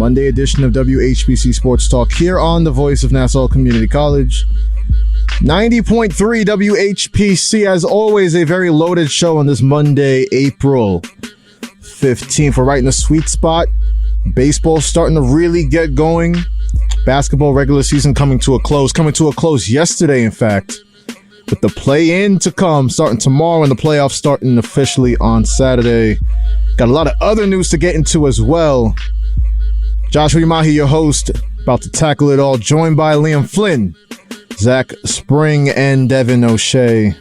Monday edition of WHPC Sports Talk here on the voice of Nassau Community College. 90.3 WHPC, as always, a very loaded show on this Monday, April 15th. We're right in the sweet spot. Baseball's starting to really get going. Basketball regular season coming to a close yesterday, in fact, with the play-in to come starting tomorrow and the playoffs starting officially on Saturday. Got a lot of other news to get into as well. Joshua Yamahi, your host, about to tackle it all, joined by Liam Flynn, Zach Spring, and Devin O'Shea.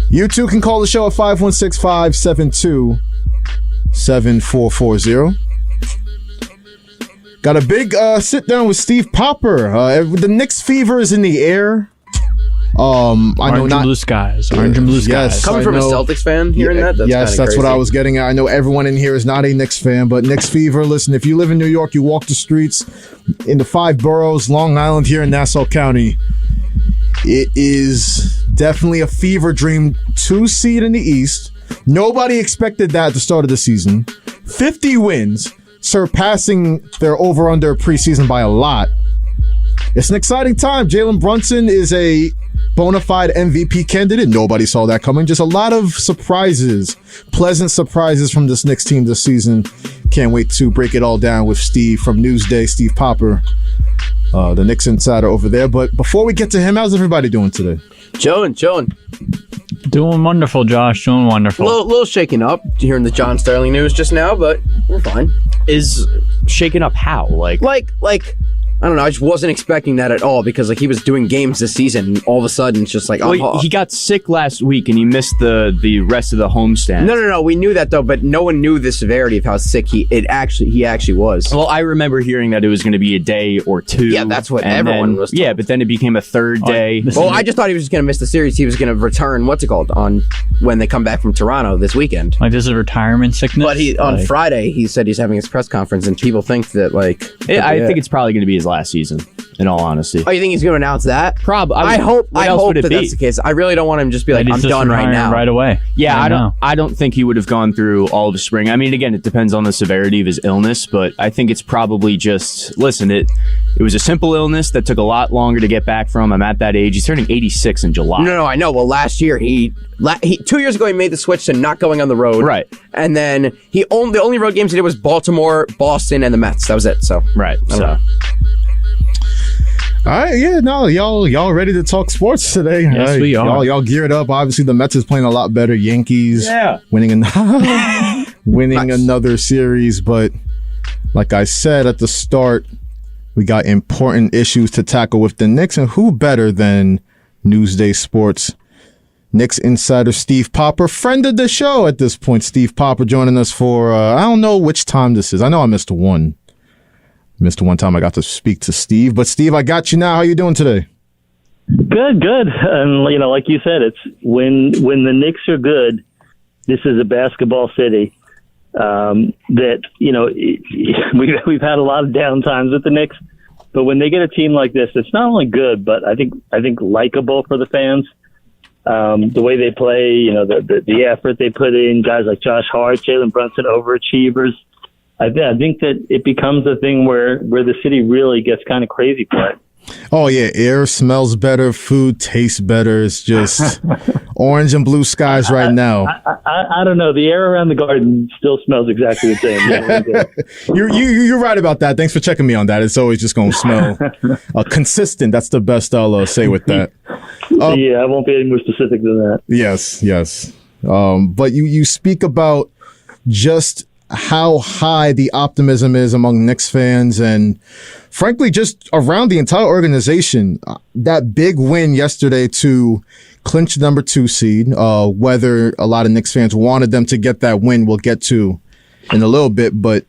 You too can call the show at 516-572-7440. Got a big sit-down with Steve Popper. The Knicks fever is in the air. Orange and blue skies. Yes, coming from a Celtics fan, hearing that? That's crazy. What I was getting at. I know everyone in here is not a Knicks fan, but Knicks fever, listen, if you live in New York, you walk the streets in the 5 boroughs, Long Island here in Nassau County, it is definitely a fever dream 2 seed in the East. Nobody expected that at the start of the season. 50 wins, surpassing their over-under preseason by a lot. It's an exciting time. Jalen Brunson is a bona fide MVP candidate. Nobody saw that coming. Just a lot of surprises, pleasant surprises from this Knicks team this season. Can't wait to break it all down with Steve from Newsday, Steve Popper, the Knicks insider over there. But before we get to him, how's everybody doing today? Chilling. Doing wonderful, Josh. Doing wonderful. A little shaken up hearing the John Sterling news just now, but we're fine. Is shaken up how? Like I don't know. I just wasn't expecting that at all because he was doing games this season. And all of a sudden, it's just he got sick last week and he missed the rest of the homestand. No. We knew that though, but no one knew the severity of how sick he actually was. Well, I remember hearing that it was going to be a day or two. Yeah, that's what everyone was told. Yeah, but then it became a third day. Well, I just thought he was just going to miss the series. He was going to return. On when they come back from Toronto this weekend. Like this is retirement sickness. But on Friday he said he's having his press conference, and people think that I think it's probably going to be his last season. In all honesty. Oh, you think he's going to announce that? Probably. I hope that's the case. I really don't want him to just be like, I'm done right now. Right away. Yeah, I don't think he would have gone through all of spring. I mean, again, it depends on the severity of his illness, but I think it's probably just, listen, it was a simple illness that took a lot longer to get back from. I'm at that age. He's turning 86 in July. No, I know. Well, last year, 2 years ago, he made the switch to not going on the road. Right. And then the only road games he did was Baltimore, Boston, and the Mets. That was it. So right. So. All right, yeah, no, y'all ready to talk sports today? Yes, right. we are. Y'all geared up. Obviously, the Mets is playing a lot better. Yankees winning another series. But like I said at the start, we got important issues to tackle with the Knicks, and who better than Newsday Sports Knicks insider Steve Popper, friend of the show at this point. Steve Popper joining us for I don't know which time this is. I know I missed one time I got to speak to Steve. But Steve, I got you now. How you doing today? Good. And like you said, it's when the Knicks are good, this is a basketball city. We've had a lot of down times with the Knicks, but when they get a team like this, it's not only good, but I think likable for the fans. The way they play, the effort they put in, guys like Josh Hart, Jalen Brunson, overachievers. I think that it becomes a thing where the city really gets kind of crazy for it. Oh, yeah. Air smells better. Food tastes better. It's just orange and blue skies right now. I don't know. The air around the Garden still smells exactly the same. You're right about that. Thanks for checking me on that. It's always just going to smell consistent. That's the best I'll say with that. Yeah, I won't be any more specific than that. Yes. But you speak about just how high the optimism is among Knicks fans and frankly just around the entire organization. That big win yesterday to clinch the number 2 seed, whether a lot of Knicks fans wanted them to get that win, we'll get to in a little bit. But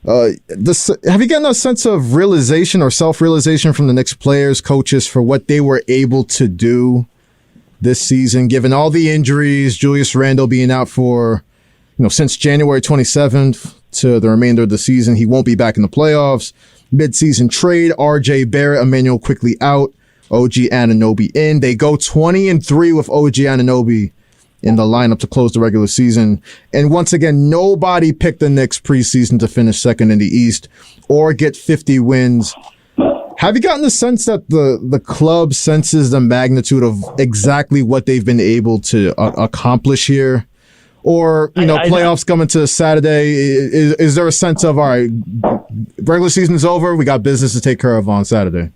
have you gotten a sense of realization or self-realization from the Knicks players, coaches, for what they were able to do this season, given all the injuries, Julius Randle being out for since January 27th to the remainder of the season? He won't be back in the playoffs. Mid-season trade, R.J. Barrett, Emmanuel quickly out, OG Anunoby in. They go 20-3 with OG Anunoby in the lineup to close the regular season. And once again, nobody picked the Knicks preseason to finish second in the East or get 50 wins. Have you gotten the sense that the club senses the magnitude of exactly what they've been able to accomplish here? Or, playoffs coming to Saturday, is there a sense of, all right, regular season is over, we got business to take care of on Saturday?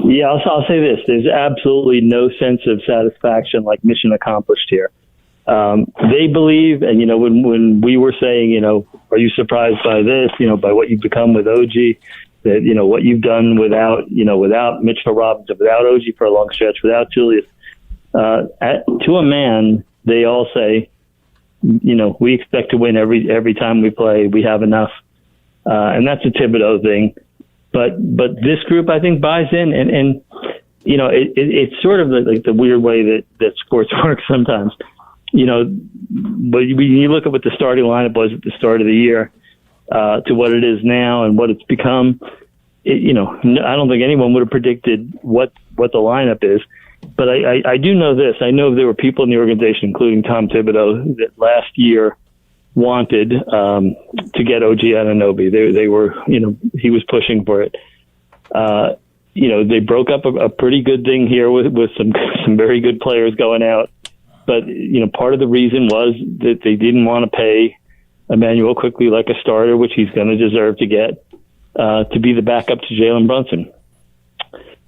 Yeah, I'll say this. There's absolutely no sense of satisfaction like mission accomplished here. They believe, and, when we were saying, are you surprised by this, by what you've become with OG, that, what you've done without Mitchell Robinson, without OG for a long stretch, without Julius, to a man, they all say, we expect to win every time we play. We have enough. And that's a Thibodeau thing. But this group, I think, buys in. And it's sort of like the weird way that sports works sometimes. But when you look at what the starting lineup was at the start of the year to what it is now and what it's become, I don't think anyone would have predicted what the lineup is. But I do know this. I know there were people in the organization, including Tom Thibodeau, that last year wanted to get OG Anunoby. They were, he was pushing for it. They broke up a pretty good thing here with some very good players going out. But, part of the reason was that they didn't want to pay Emmanuel quickly like a starter, which he's going to deserve to get, to be the backup to Jalen Brunson.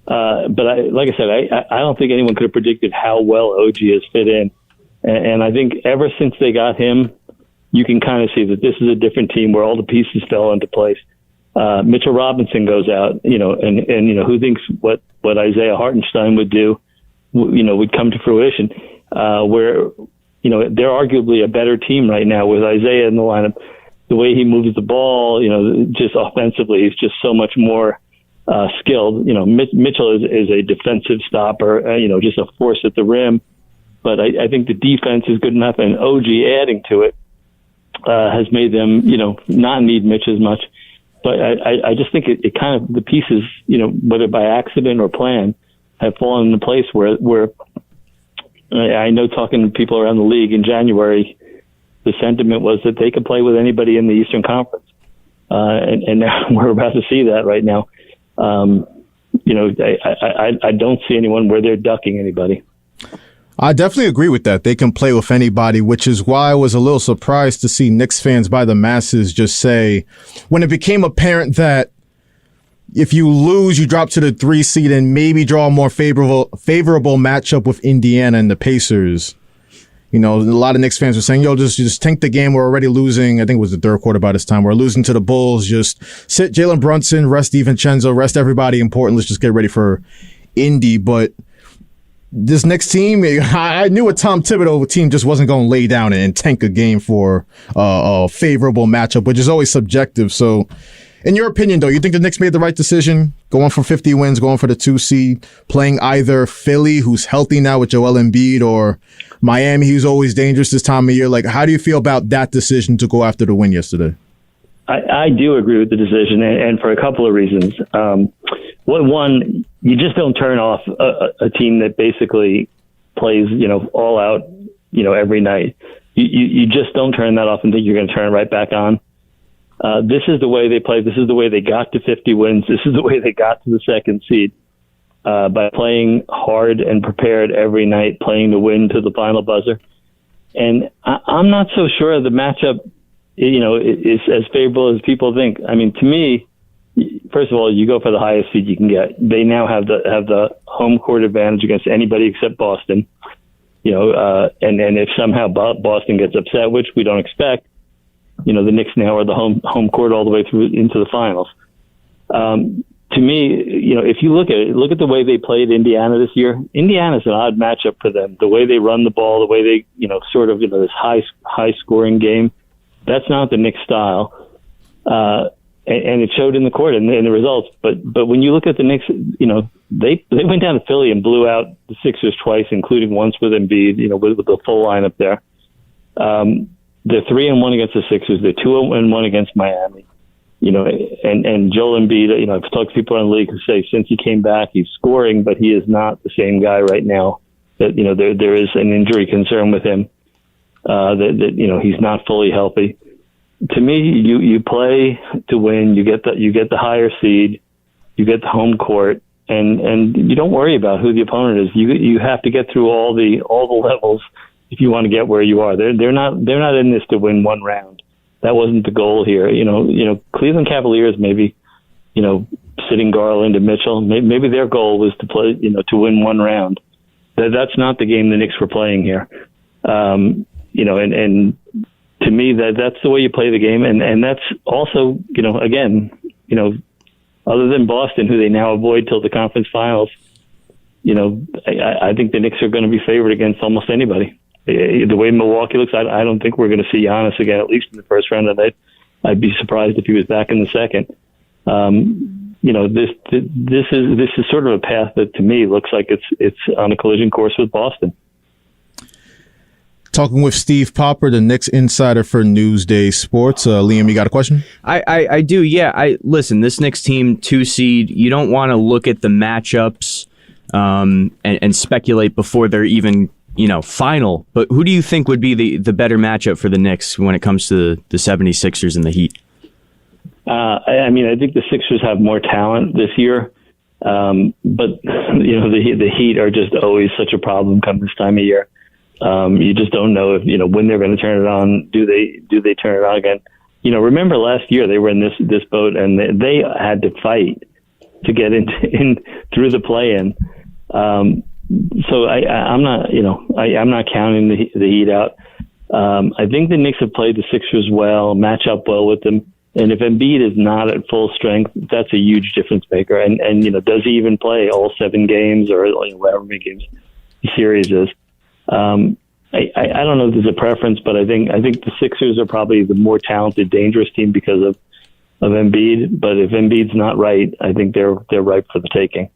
But like I said, I don't think anyone could have predicted how well OG has fit in. And I think ever since they got him, you can kind of see that this is a different team where all the pieces fell into place. Mitchell Robinson goes out, and who thinks what Isaiah Hartenstein would do, would come to fruition, where, they're arguably a better team right now with Isaiah in the lineup. The way he moves the ball, just offensively, he's just so much more skilled. Mitchell is a defensive stopper, just a force at the rim. But I think the defense is good enough, and OG adding to it has made them, not need Mitch as much. But I just think it kind of, the pieces, whether by accident or plan, have fallen into place where I know talking to people around the league in January, the sentiment was that they could play with anybody in the Eastern Conference. And now we're about to see that right now. I don't see anyone where they're ducking anybody. I definitely agree with that. They can play with anybody, which is why I was a little surprised to see Knicks fans by the masses just say, when it became apparent that if you lose, you drop to the 3 seed and maybe draw a more favorable matchup with Indiana and the Pacers. A lot of Knicks fans were saying, just tank the game. We're already losing. I think it was the third quarter by this time. We're losing to the Bulls. Just sit Jalen Brunson, rest DiVincenzo, rest everybody important. Let's just get ready for Indy. But this next team, I knew a Tom Thibodeau team just wasn't going to lay down and tank a game for a favorable matchup, which is always subjective. So, in your opinion, though, you think the Knicks made the right decision, going for 50 wins, going for the 2 seed, playing either Philly, who's healthy now with Joel Embiid, or Miami, who's always dangerous this time of year? Like, how do you feel about that decision to go after the win yesterday? I do agree with the decision, and for a couple of reasons. One, you just don't turn off a team that basically plays, all out, every night. You just don't turn that off and think you're going to turn it right back on. This is the way they play. This is the way they got to 50 wins. This is the way they got to the 2nd seed, by playing hard and prepared every night, playing to win to the final buzzer. And I'm not so sure the matchup, is as favorable as people think. I mean, to me, first of all, you go for the highest seed you can get. They now have the home court advantage against anybody except Boston. And if somehow Boston gets upset, which we don't expect, the Knicks now are the home court all the way through into the finals. To me, if you look at the way they played Indiana this year, Indiana's an odd matchup for them. The way they run the ball, the way they, this high scoring game, that's not the Knicks style. And it showed in the court and in the results. But when you look at the Knicks, they went down to Philly and blew out the Sixers twice, including once with Embiid, with the full lineup there. They're 3-1 against the Sixers. They're 2-1 against Miami. And Joel Embiid, I've talked to people in the league who say since he came back, he's scoring, but he is not the same guy right now that there is an injury concern with him, that he's not fully healthy. To me, you play to win. You get the higher seed, you get the home court, and you don't worry about who the opponent is. You have to get through all the levels if you want to get where you are. They're not in this to win one round. That wasn't the goal here. Cleveland Cavaliers maybe, sitting Garland and Mitchell. Maybe their goal was to play, to win one round. That's not the game the Knicks were playing here. And to me, that's the way you play the game. And that's also, again, other than Boston, who they now avoid till the conference finals, I think the Knicks are going to be favored against almost anybody. The way Milwaukee looks, I don't think we're going to see Giannis again, at least in the first round. And I'd be surprised if he was back in the second. This is sort of a path that to me looks like it's on a collision course with Boston. Talking with Steve Popper, the Knicks insider for Newsday Sports. Liam, you got a question? I do, yeah. Listen, this Knicks team, 2 seed, you don't want to look at the matchups and speculate before they're even final. But who do you think would be the better matchup for the Knicks when it comes to the 76ers and the Heat? I think the Sixers have more talent this year, but the Heat are just always such a problem come this time of year. You just don't know if when they're going to turn it on. Do they turn it on again? Remember last year they were in this boat and they had to fight to get in through the play-in. So I'm not counting the Heat out. I think the Knicks have played the Sixers well, match up well with them. And if Embiid is not at full strength, that's a huge difference maker. And does he even play all 7 games or however many games the series is? I don't know if there's a preference, but I think the Sixers are probably the more talented, dangerous team because of Embiid. But if Embiid's not right, I think they're ripe for the taking.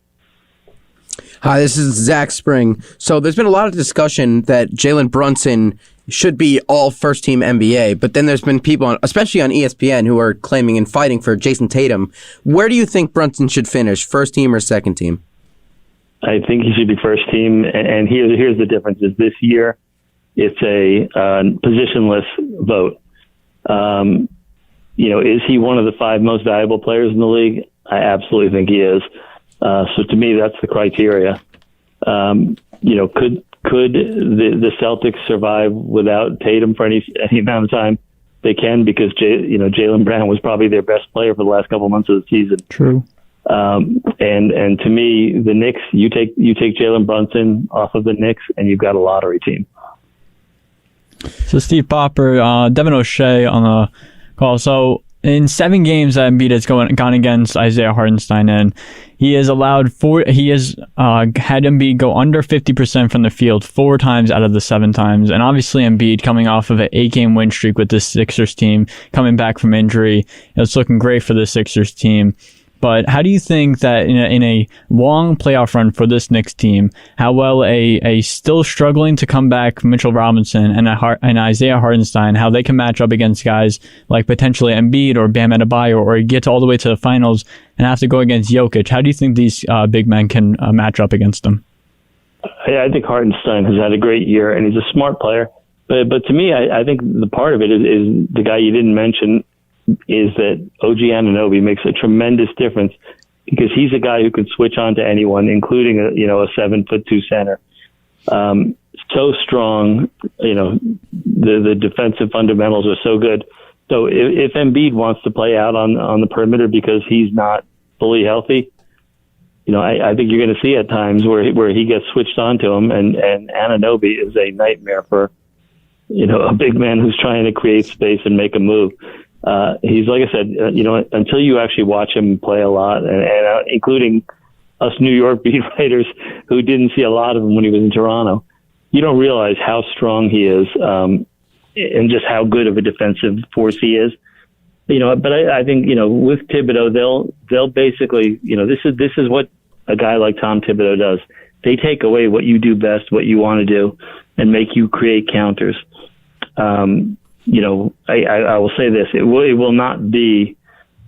Hi, this is Zach Spring. So there's been a lot of discussion that Jalen Brunson should be all first-team NBA, but then there's been people, especially on ESPN, who are claiming and fighting for Jason Tatum. Where do you think Brunson should finish, first team or second team? I think he should be first team, and here's the difference: is this year it's a positionless vote. Is he one of the 5 most valuable players in the league? I absolutely think he is. So to me, that's the criteria. Could the Celtics survive without Tatum for any amount of time? They can, because Jalen Brown was probably their best player for the last couple months of the season. True. And to me, the Knicks, you take Jalen Brunson off of the Knicks, and you've got a lottery team. So Steve Popper, Devin O'Shea on the call. So in 7 games that Embiid has gone against Isaiah Hartenstein, and he has had Embiid go under 50% from the field 4 times out of the 7 times. And obviously Embiid coming off of an 8-game win streak with the Sixers team, coming back from injury. It's looking great for the Sixers team. But how do you think that in a long playoff run for this Knicks team, how well a still struggling to come back Mitchell Robinson and Isaiah Hartenstein, how they can match up against guys like potentially Embiid or Bam Adebayo, or get all the way to the finals and have to go against Jokic? How do you think these big men can match up against them? I think Hartenstein has had a great year, and he's a smart player. But to me, I think the part of it is the guy you didn't mention, is that OG Anunoby makes a tremendous difference, because he's a guy who can switch on to anyone, including a 7'2" center. So strong, the defensive fundamentals are so good. So if Embiid wants to play out on the perimeter because he's not fully healthy, I think you're going to see at times where he gets switched on to him, and Anunoby is a nightmare for a big man who's trying to create space and make a move. He's, like I said, until you actually watch him play a lot, and including us New York beat writers who didn't see a lot of him when he was in Toronto, you don't realize how strong he is, and just how good of a defensive force he is. But I think, with Thibodeau, they'll basically, this is what a guy like Tom Thibodeau does. They take away what you do best, what you want to do, and make you create counters. I will say this: it will not be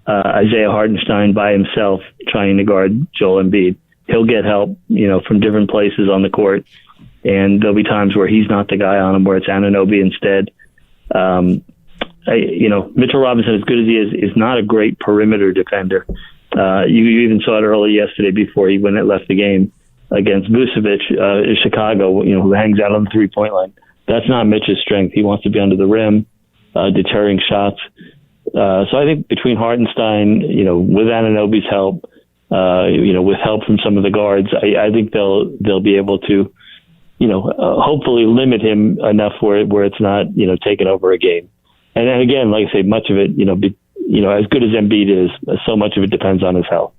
Isaiah Hartenstein by himself trying to guard Joel Embiid. He'll get help, from different places on the court, and there'll be times where he's not the guy on him, where it's Anunoby instead. Mitchell Robinson, as good as he is not a great perimeter defender. You even saw it early yesterday before he left the game against Vucevic in Chicago, who hangs out on the three-point line. That's not Mitch's strength. He wants to be under the rim, deterring shots. So I think between Hartenstein, with Anunoby's help, with help from some of the guards, I think they'll be able to, hopefully limit him enough where it's not, taking over a game. And then again, like I say, much of it, as good as Embiid is, so much of it depends on his health.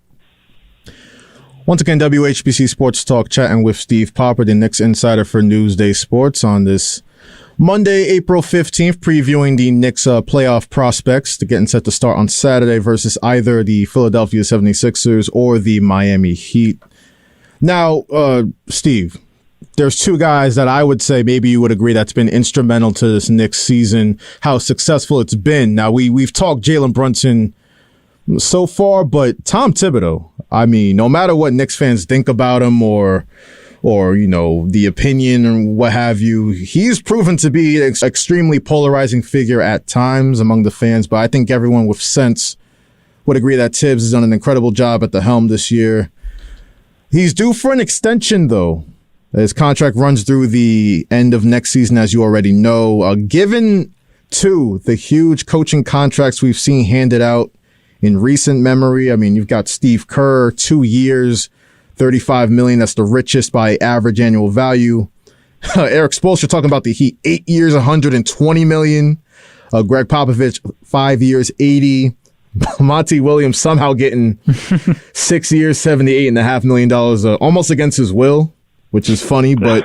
Once again, WHPC Sports Talk, chatting with Steve Popper, the Knicks insider for Newsday Sports, on this Monday, April 15th, previewing the Knicks playoff prospects to getting set to start on Saturday versus either the Philadelphia 76ers or the Miami Heat. Now, Steve, there's two guys that I would say maybe you would agree that's been instrumental to this Knicks season, how successful it's been. Now, we've talked Jalen Brunson so far, but Tom Thibodeau, I mean, no matter what Knicks fans think about him or the opinion or what have you, he's proven to be an extremely polarizing figure at times among the fans, but I think everyone with sense would agree that Tibbs has done an incredible job at the helm this year. He's due for an extension, though. His contract runs through the end of next season, as you already know. Given, too, the huge coaching contracts we've seen handed out in recent memory, I mean, you've got Steve Kerr, 2 years, $35 million. That's the richest by average annual value. Eric Spoelstra talking about the Heat, 8 years, $120 million. Greg Popovich, 5 years, $80 million. Monty Williams somehow getting 6 years, $78.5 million, almost against his will, which is funny, but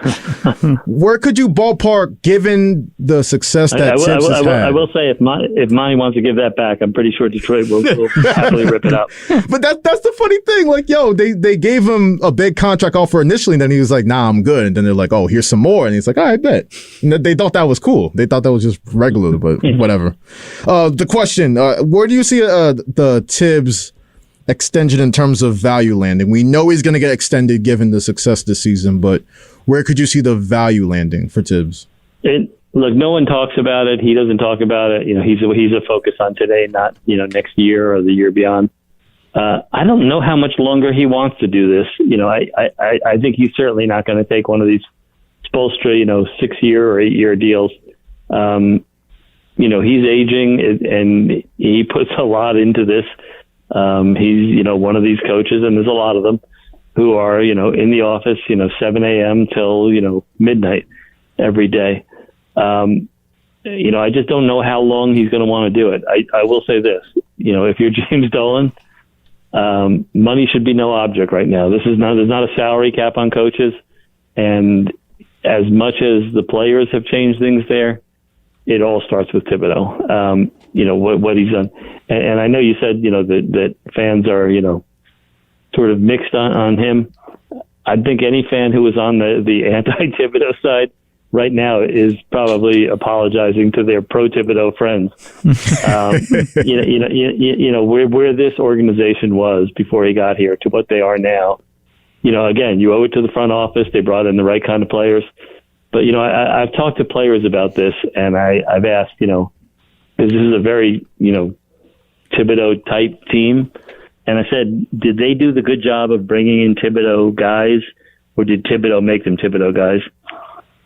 where could you ballpark given the success that Tibbs has had? I will say if Monty wants to give that back, I'm pretty sure Detroit will happily rip it up. But that's the funny thing. Like, they gave him a big contract offer initially, and then he was like, nah, I'm good. And then they're like, oh, here's some more. And he's like, all right, bet. And they thought that was cool. They thought that was just regular, but whatever. The question, where do you see the Tibbs extension in terms of value landing? We know he's going to get extended given the success this season, but where could you see the value landing for Tibbs? Look, no one talks about it. He doesn't talk about it. He's a focus on today, not next year or the year beyond. I don't know how much longer he wants to do this. I think he's certainly not going to take one of these Spoelstra 6-year or 8-year deals. He's aging and he puts a lot into this. He's, one of these coaches, and there's a lot of them, who are, in the office, 7 a.m. till, midnight every day. I just don't know how long he's going to want to do it. I will say this, if you're James Dolan, money should be no object right now. There's not a salary cap on coaches. And as much as the players have changed things there, it all starts with Thibodeau. What he's done. And I know you said, that fans are, sort of mixed on him. I think any fan who was on the anti-Thibodeau side right now is probably apologizing to their pro-Thibodeau friends. Where this organization was before he got here to what they are now. Again, you owe it to the front office. They brought in the right kind of players. But, I've talked to players about this, and I've asked, because this is a very, Thibodeau-type team. And I said, did they do the good job of bringing in Thibodeau guys, or did Thibodeau make them Thibodeau guys?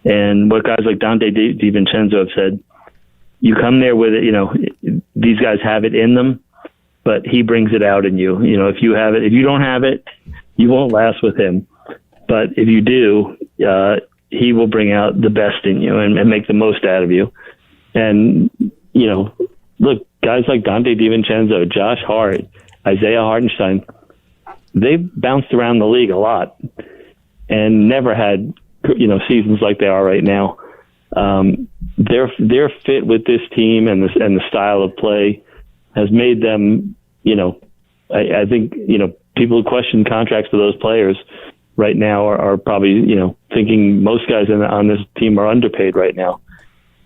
And what guys like Dante DiVincenzo have said, you come there with it, these guys have it in them, but he brings it out in you. If you have it, if you don't have it, you won't last with him. But if you do, he will bring out the best in you and make the most out of you. And, look, guys like Dante DiVincenzo, Josh Hart, Isaiah Hartenstein, they've bounced around the league a lot and never had, seasons like they are right now. Their fit with this team and the style of play has made them, I think, people who question contracts for those players right now are probably, thinking most guys on this team are underpaid right now.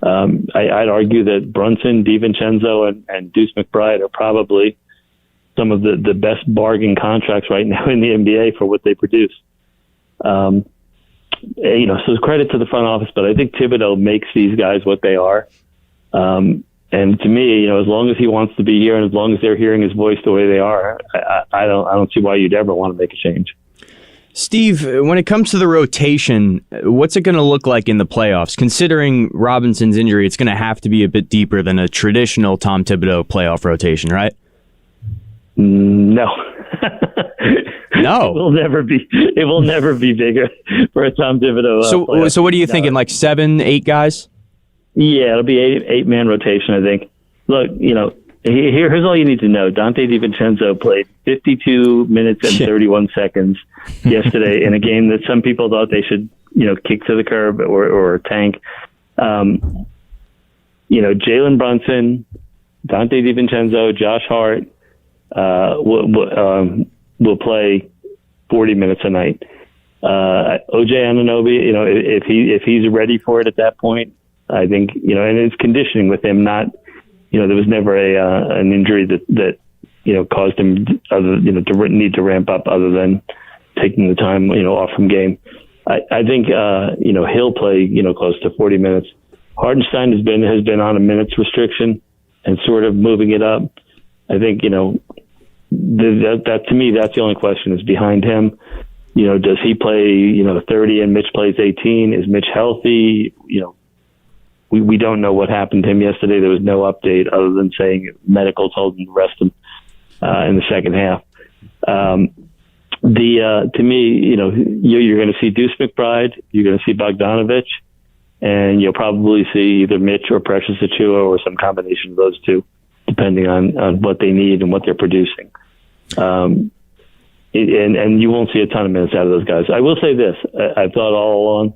I'd argue that Brunson, DiVincenzo, and Deuce McBride are probably some of the best bargain contracts right now in the NBA for what they produce. so credit to the front office, but I think Thibodeau makes these guys what they are. And to me, as long as he wants to be here and as long as they're hearing his voice the way they are, I don't see why you'd ever want to make a change. Steve, when it comes to the rotation, what's it going to look like in the playoffs? Considering Robinson's injury, it's going to have to be a bit deeper than a traditional Tom Thibodeau playoff rotation, right? No. No. It will never be bigger for a Tom Thibodeau. So what are you thinking, like 7, 8 guys? Yeah, it'll be eight-man rotation, I think. Look, here's all you need to know. Dante DiVincenzo played 52 minutes and 31 seconds yesterday in a game that some people thought they should, kick to the curb or tank. Jalen Brunson, Dante DiVincenzo, Josh Hart will play 40 minutes a night. OJ Anunoby, if he's ready for it at that point, I think, and it's conditioning with him, not, there was never an injury that caused him to need to ramp up other than taking the time, off from game. I think, he'll play, close to 40 minutes. Hartenstein has been on a minutes restriction and sort of moving it up. I think, that to me, that's the only question is behind him. Does he play, 30 and Mitch plays 18? Is Mitch healthy? We don't know what happened to him yesterday. There was no update other than saying medical told him to rest him in the second half. To me, you're going to see Deuce McBride, you're going to see Bogdanovich, and you'll probably see either Mitch or Precious Achiuwa or some combination of those two, depending on what they need and what they're producing. And you won't see a ton of minutes out of those guys. I will say this. I've thought all along,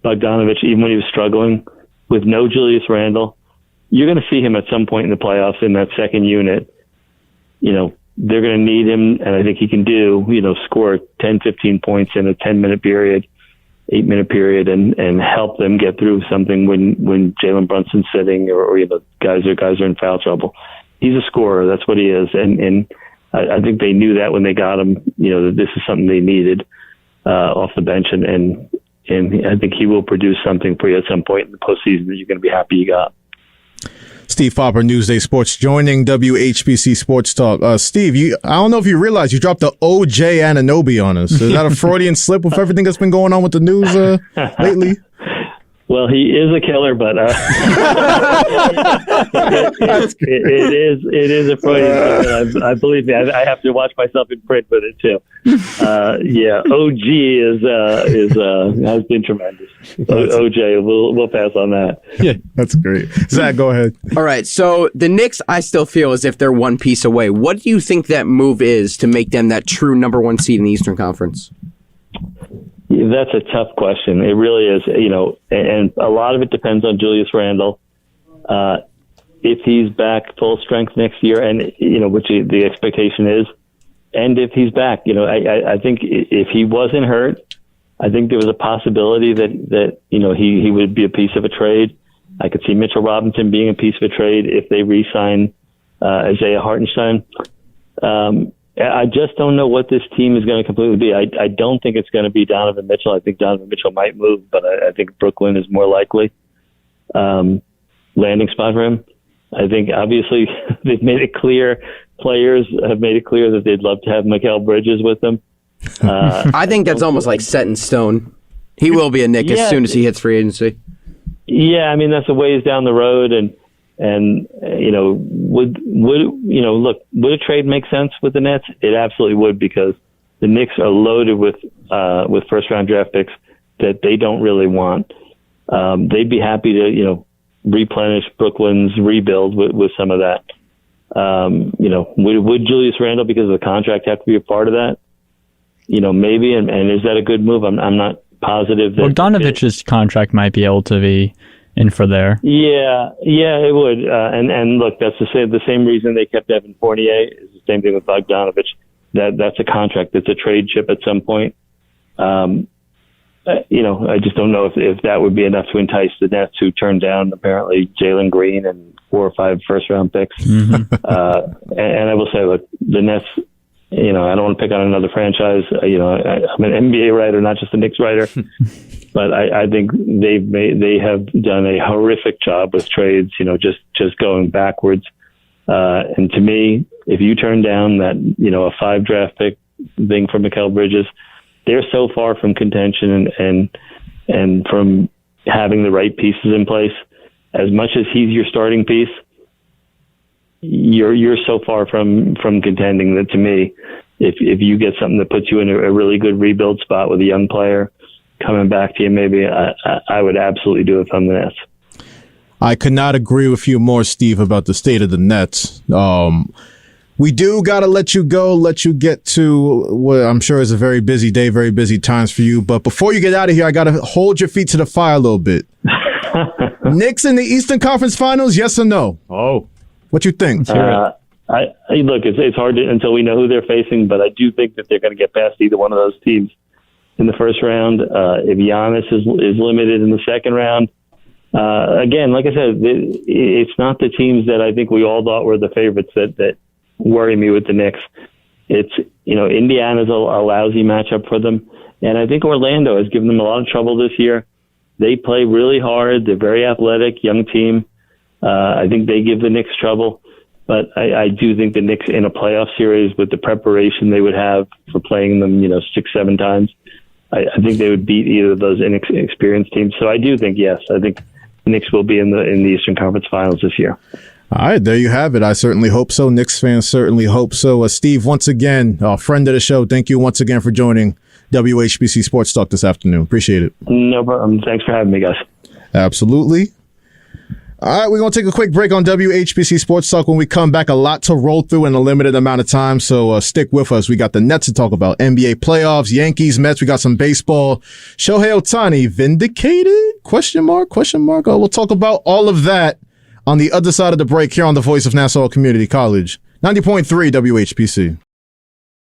Bogdanovich, even when he was struggling with no Julius Randle, you're going to see him at some point in the playoffs in that second unit. They're going to need him, and I think he can score 10, 15 points in a 10-minute period, 8-minute period, and help them get through something when Jalen Brunson's sitting or guys are in foul trouble. He's a scorer. That's what he is. And I think they knew that when they got him, that this is something they needed off the bench. And I think he will produce something for you at some point in the postseason that you're going to be happy you got. Steve Popper, Newsday Sports, joining WHPC Sports Talk. Steve, I don't know if you realize you dropped the OJ Anunoby on us. Is that a Freudian slip with everything that's been going on with the news lately? Well, he is a killer, but it is a Freudian slip. I believe me. I have to watch myself in print with it too. OG has been tremendous. OJ, we'll pass on that. Yeah, that's great. Zach, go ahead. All right, so the Knicks, I still feel as if they're one piece away. What do you think that move is to make them that true number one seed in the Eastern Conference? That's a tough question. It really is, and a lot of it depends on Julius Randle. If he's back full strength next year, and which the expectation is, and if he's back, I think if he wasn't hurt, I think there was a possibility that he would be a piece of a trade. I could see Mitchell Robinson being a piece of a trade if they re-sign Isaiah Hartenstein. I just don't know what this team is going to completely be. I don't think it's going to be Donovan Mitchell. I think Donovan Mitchell might move, but I think Brooklyn is more likely landing spot for him. I think obviously they've made it clear, players have made it clear that they'd love to have Mikal Bridges with them. I think that's almost like set in stone. He will be a Knick as soon as he hits free agency. Yeah, I mean, that's a ways down the road, and would a trade make sense with the Nets? It absolutely would, because the Knicks are loaded with first round draft picks that they don't really want. They'd be happy to replenish Brooklyn's rebuild with some of that. Would Julius Randle, because of the contract, have to be a part of that? Maybe, and is that a good move? I'm not positive. Bogdanovich's contract might be able to be in for there. Yeah, it would. And look, that's the same reason they kept Evan Fournier. Is the same thing with Bogdanovich. That's a contract. That's a trade chip at some point. I just don't know if that would be enough to entice the Nets, who turned down apparently Jalen Green and 4 or 5 first round picks. Mm-hmm. And I will say, look, the Nets, I don't want to pick on another franchise. I'm an NBA writer, not just a Knicks writer. But I think they have done a horrific job with trades, just going backwards. And to me, if you turn down that, a 5 draft pick thing for Mikal Bridges, they're so far from contention and from having the right pieces in place. As much as he's your starting piece, you're so far from contending that, to me, if you get something that puts you in a really good rebuild spot with a young player coming back to you, maybe I would absolutely do it from the Nets. I could not agree with you more, Steve, about the state of the Nets. We do got to let you go, let you get to what I'm sure is a very busy day, very busy times for you. But before you get out of here, I got to hold your feet to the fire a little bit. Knicks in the Eastern Conference Finals, yes or no? Oh. What you think? Look, it's hard until we know who they're facing, but I do think that they're going to get past either one of those teams in the first round. If Giannis is limited in the second round, again, like I said, it's not the teams that I think we all thought were the favorites that worry me with the Knicks. It's, Indiana's a lousy matchup for them, and I think Orlando has given them a lot of trouble this year. They play really hard. They're very athletic, young team. I think they give the Knicks trouble, but I do think the Knicks in a playoff series with the preparation they would have for playing them, 6-7 times, I think they would beat either of those inexperienced teams. So I do think, yes, I think the Knicks will be in the Eastern Conference Finals this year. All right, there you have it. I certainly hope so. Knicks fans certainly hope so. Steve, once again, friend of the show, thank you once again for joining WHPC Sports Talk this afternoon. Appreciate it. No problem. Thanks for having me, guys. Absolutely. All right, we're going to take a quick break on WHPC Sports Talk. When we come back, a lot to roll through in a limited amount of time, so stick with us. We got the Nets to talk about, NBA playoffs, Yankees, Mets. We got some baseball. Shohei Ohtani, vindicated? Question mark? We'll talk about all of that on the other side of the break here on the Voice of Nassau Community College. 90.3 WHPC.